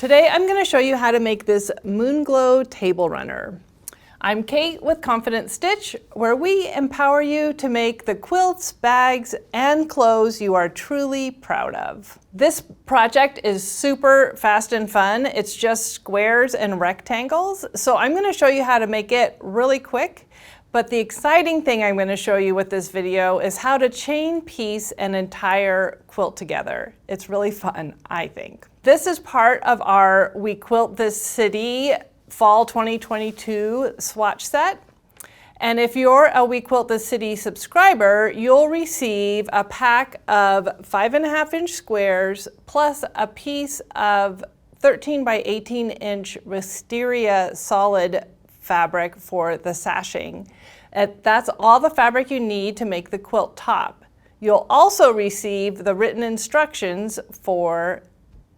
Today I'm going to show you how to make this Moonglow table runner. I'm Kate with Confident Stitch, where we empower you to make the quilts, bags, and clothes you are truly proud of. This project is super fast and fun. It's just squares and rectangles, so I'm going to show you how to make it really quick. But the exciting thing I'm going to show you with this video is how to chain piece an entire quilt together. It's really fun, I think. This is part of our We Quilt This City Fall 2022 swatch set. And if you're a We Quilt This City subscriber, you'll receive a pack of 5.5-inch squares plus a piece of 13 by 18 inch wisteria solid fabric for the sashing. That's all the fabric you need to make the quilt top. You'll also receive the written instructions for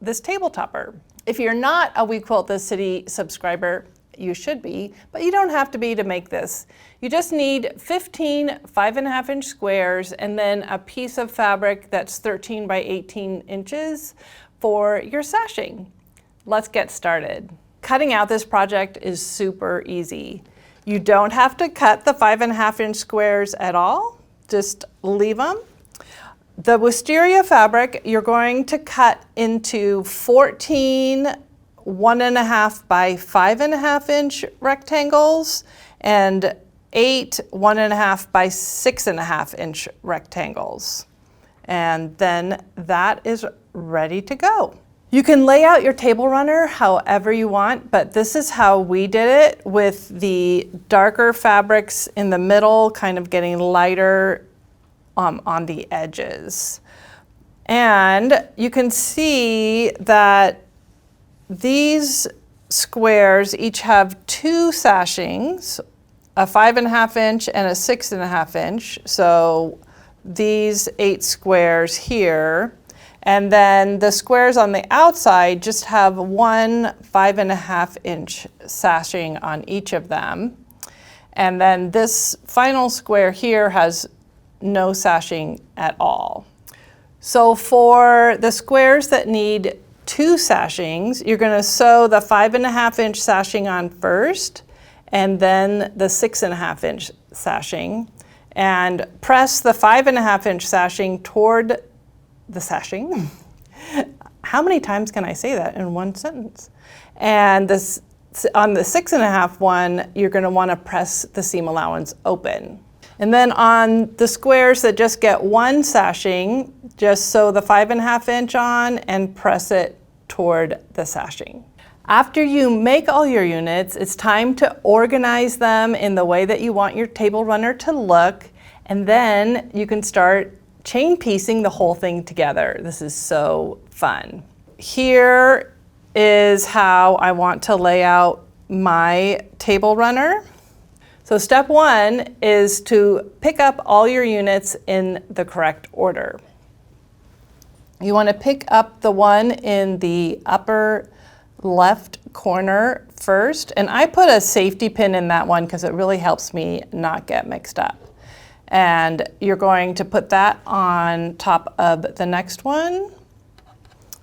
this table topper. If you're not a We Quilt This City subscriber, you should be, but you don't have to be to make this. You just need 15 5.5-inch squares and then a piece of fabric that's 13 by 18 inches for your sashing. Let's get started. Cutting out this project is super easy. You don't have to cut the 5.5-inch squares at all, just leave them. The wisteria fabric you're going to cut into 14 1.5 by 5.5-inch rectangles and 8 1.5 by 6.5-inch rectangles. And then that is ready to go. You can lay out your table runner however you want, but this is how we did it, with the darker fabrics in the middle kind of getting lighter on the edges. And you can see that these squares each have two sashings, a 5.5-inch and a 6.5-inch. So these 8 squares here. And then the squares on the outside just have one 5.5-inch sashing on each of them. And then this final square here has no sashing at all. So for the squares that need 2 sashings, you're going to sew the 5.5-inch sashing on first, and then the 6.5-inch sashing, and press the 5.5-inch sashing toward the sashing. How many times can I say that in one sentence? And this, on the 6.5 one, you're going to want to press the seam allowance open. And then on the squares that just get one sashing, just sew the 5.5-inch on and press it toward the sashing. After you make all your units, it's time to organize them in the way that you want your table runner to look, and then you can start chain piecing the whole thing together. This is so fun. Here is how I want to lay out my table runner. So step 1 is to pick up all your units in the correct order. You want to pick up the one in the upper left corner first, and I put a safety pin in that one because it really helps me not get mixed up. And you're going to put that on top of the next one,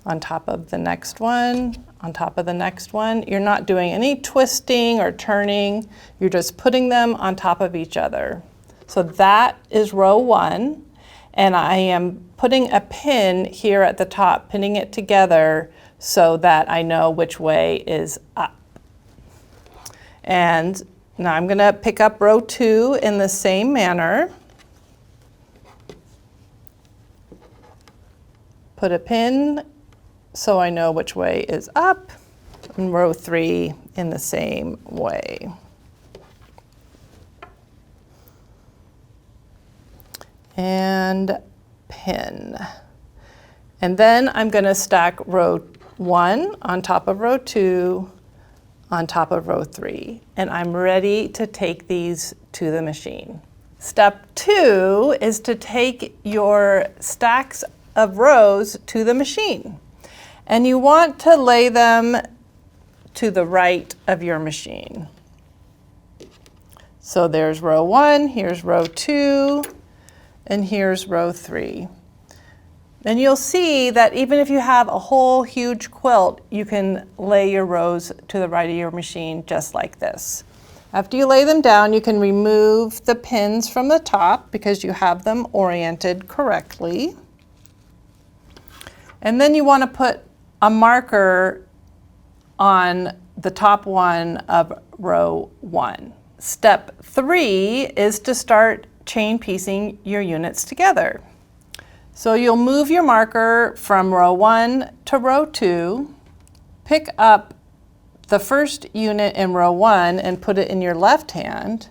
on top of the next one, on top of the next one. You're not doing any twisting or turning. You're just putting them on top of each other. So that is row 1. And I am putting a pin here at the top, pinning it together so that I know which way is up. And now I'm going to pick up row 2 in the same manner. Put a pin so I know which way is up, and row 3 in the same way. And pin. And then I'm going to stack row 1 on top of row 2 on top of row 3, and I'm ready to take these to the machine. Step 2 is to take your stacks of rows to the machine, and you want to lay them to the right of your machine. So there's row 1, here's row 2, and here's row 3. And you'll see that even if you have a whole huge quilt, you can lay your rows to the right of your machine just like this. After you lay them down, you can remove the pins from the top because you have them oriented correctly. And then you want to put a marker on the top one of row 1. Step 3 is to start chain piecing your units together. So you'll move your marker from row 1 to row 2, pick up the first unit in row 1 and put it in your left hand,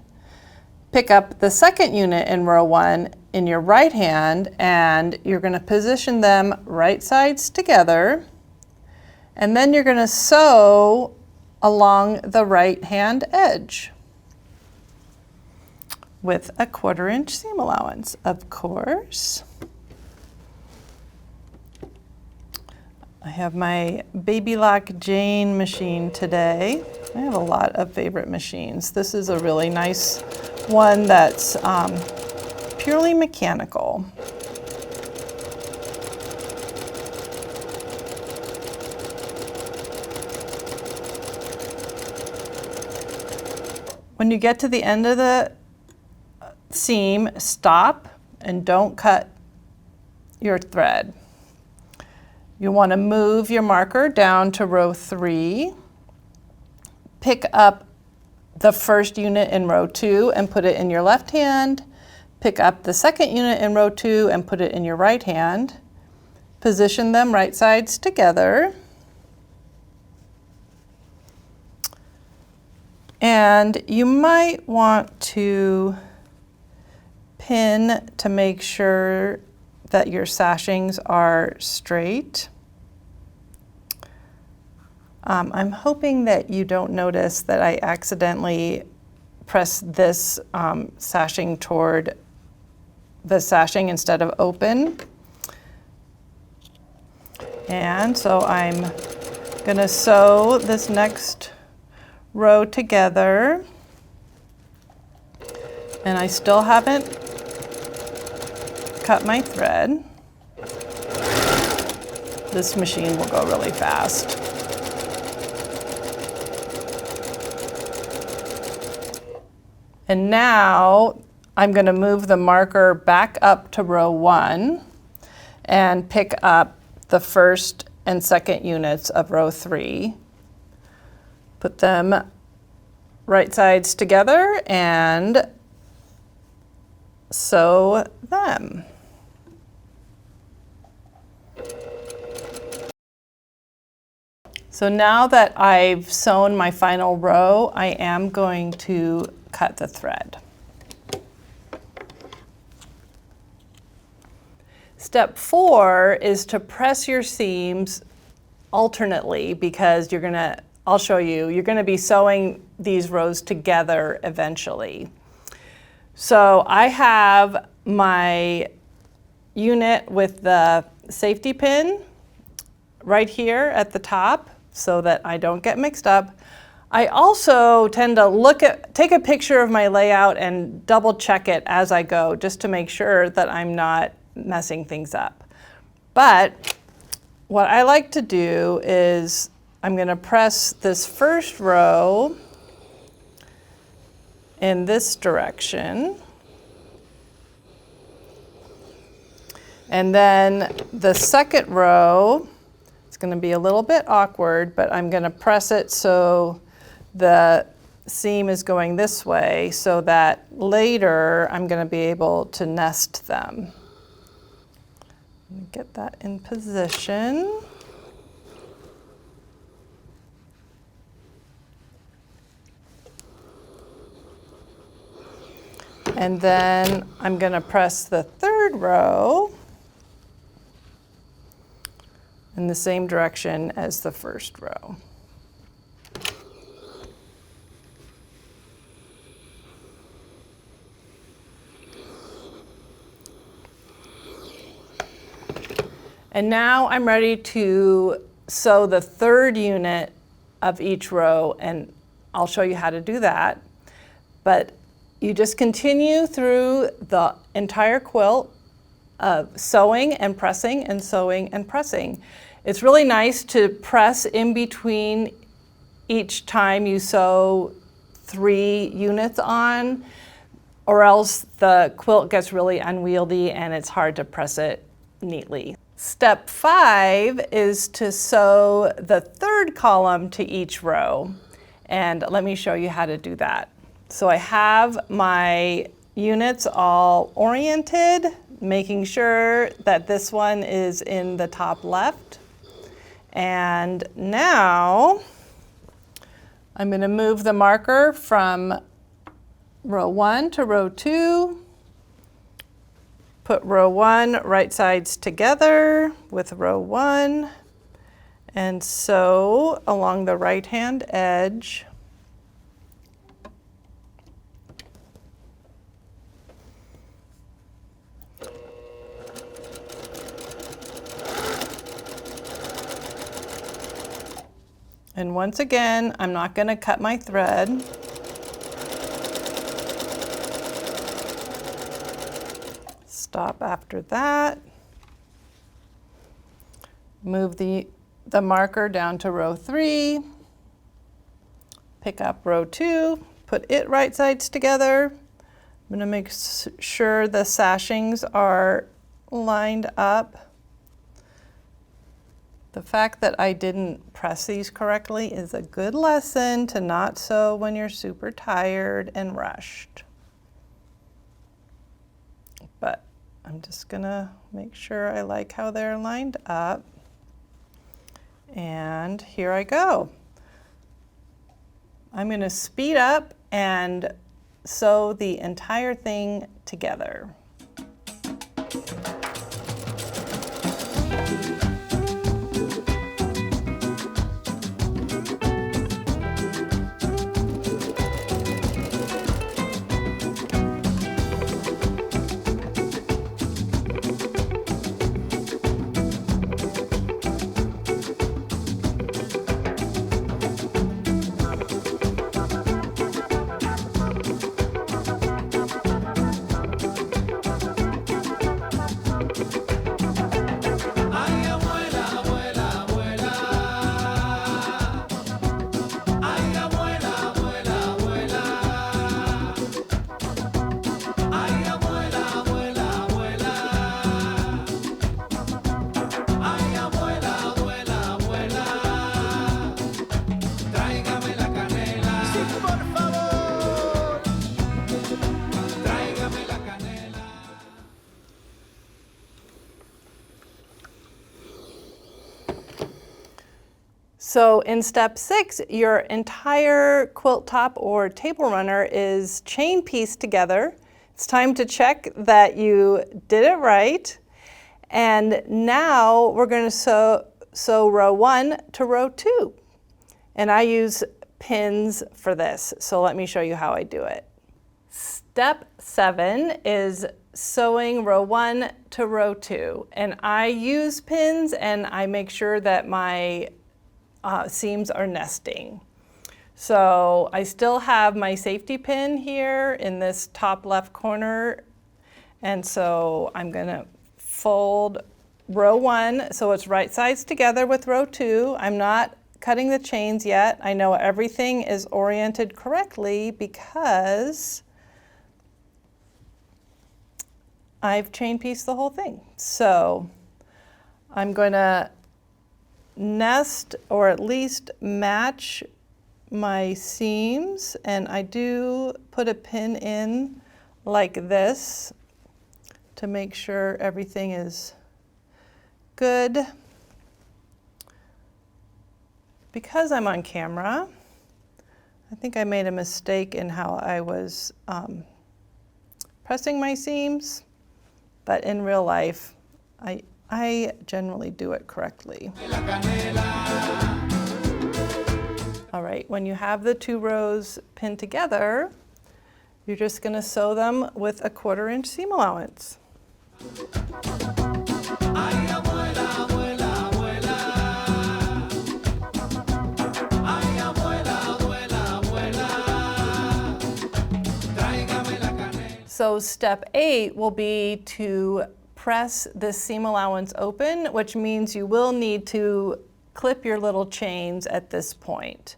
pick up the second unit in row 1 in your right hand, and you're going to position them right sides together, and then you're going to sew along the right hand edge with a 1/4 inch seam allowance, of course. I have my Baby Lock Jane machine today. I have a lot of favorite machines. This is a really nice one that's purely mechanical. When you get to the end of the seam, stop and don't cut your thread. You want to move your marker down to row 3, pick up the first unit in row 2 and put it in your left hand, pick up the second unit in row 2 and put it in your right hand, position them right sides together, and you might want to pin to make sure that your sashings are straight. I'm hoping that you don't notice that I accidentally pressed this sashing toward the sashing instead of open. And so I'm going to sew this next row together. And I still haven't cut my thread. This machine will go really fast. And now I'm going to move the marker back up to row 1 and pick up the first and second units of row 3. Put them right sides together and sew them. So now that I've sewn my final row, I am going to cut the thread. Step 4 is to press your seams alternately because I'll show you, you're going to be sewing these rows together eventually. So I have my unit with the safety pin right here at the top so that I don't get mixed up. I also tend to take a picture of my layout and double check it as I go just to make sure that I'm not messing things up. But what I like to do is I'm going to press this first row in this direction. And then the second row, it's going to be a little bit awkward, but I'm going to press it so the seam is going this way so that later I'm going to be able to nest them. Get that in position. And then I'm going to press the third row in the same direction as the first row. And now I'm ready to sew the third unit of each row, and I'll show you how to do that. But you just continue through the entire quilt of sewing and pressing and sewing and pressing. It's really nice to press in between each time you sew 3 units on, or else the quilt gets really unwieldy and it's hard to press it neatly. Step 5 is to sew the 3rd column to each row. And let me show you how to do that. So I have my units all oriented, making sure that this one is in the top left. And now I'm going to move the marker from row 1 to row 2. Put row 1 right sides together with row 1 and sew along the right hand edge. And once again, I'm not going to cut my thread. Stop after that. Move the marker down to row 3. Pick up row 2, put it right sides together. I'm going to make sure the sashings are lined up. The fact that I didn't press these correctly is a good lesson to not sew when you're super tired and rushed. But I'm just gonna make sure I like how they're lined up. And here I go. I'm gonna speed up and sew the entire thing together. So in step 6, your entire quilt top or table runner is chain pieced together. It's time to check that you did it right. And now we're going to sew row 1 to row 2. And I use pins for this, so let me show you how I do it. Step 7 is sewing row 1 to row 2. And I use pins and I make sure that my seams are nesting. So I still have my safety pin here in this top left corner. And so I'm gonna fold row 1 so it's right sides together with row 2. I'm not cutting the chains yet. I know everything is oriented correctly because I've chain pieced the whole thing. So I'm going to nest or at least match my seams, and I do put a pin in like this to make sure everything is good. Because I'm on camera, I think I made a mistake in how I was pressing my seams, but in real life I generally do it correctly. All right, when you have the 2 rows pinned together, you're just going to sew them with a 1/4 inch seam allowance. So step 8 will be to press this seam allowance open, which means you will need to clip your little chains at this point.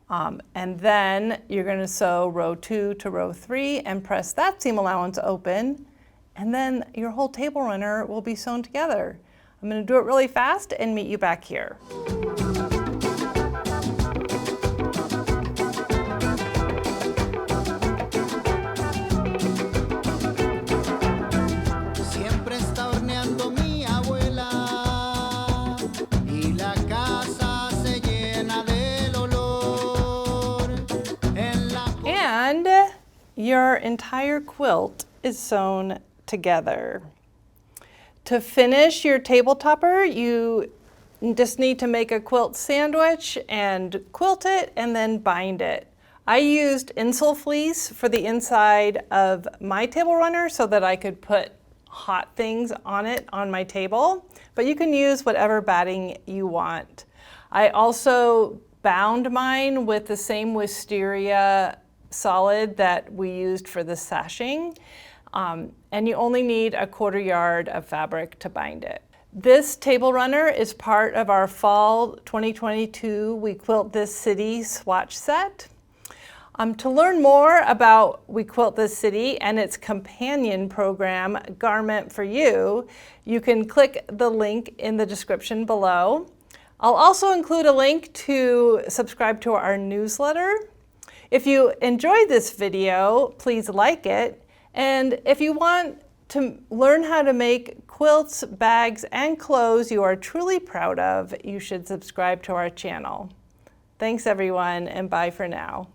And then you're going to sew row 2 to row 3 and press that seam allowance open, and then your whole table runner will be sewn together. I'm going to do it really fast and meet you back here. And your entire quilt is sewn together. To finish your table topper, you just need to make a quilt sandwich and quilt it and then bind it. I used insole fleece for the inside of my table runner so that I could put hot things on it on my table, but you can use whatever batting you want. I also bound mine with the same wisteria solid that we used for the sashing, and you only need a 1/4 yard of fabric to bind it. This table runner is part of our fall 2022 We Quilt This City swatch set. To learn more about We Quilt This City and its companion program, Garment for You, you can click the link in the description below. I'll also include a link to subscribe to our newsletter. If you enjoyed this video, please like it. And if you want to learn how to make quilts, bags, and clothes you are truly proud of, you should subscribe to our channel. Thanks everyone, and bye for now.